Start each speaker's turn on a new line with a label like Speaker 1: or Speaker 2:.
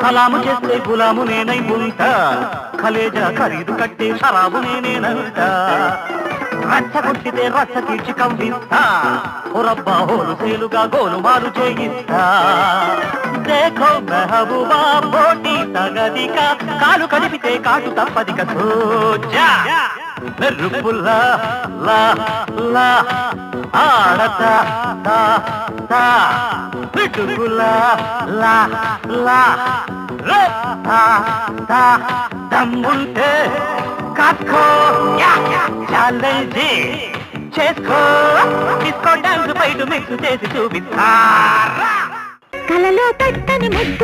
Speaker 1: సలాము చేస్తే గులాము నేనై ఉంటా కలేజా ఖరీదు కట్టే షరాబు నేనేనంట రచ్చ కొట్టితే రచ్చ తీర్చి కవ్విస్తా రబ్బా హోలు సేలుగా గోలుమాలు చేయిస్తా దేఖో మెహబూబా పోటీ తగదిక కాలు కదిపితే కాటు తప్పదిక సోజా మెరుపుల్లా లా లా ఆడతా తా తా పిటుకులా లా లా రే తా తా దమ్ముంటే కాక్కో ఛాలెంజ్ చేసుకో డిస్కో డాన్స్ బయట మిక్స్ చేసి చూపిస్తా
Speaker 2: కలలో తట్టని ముద్దు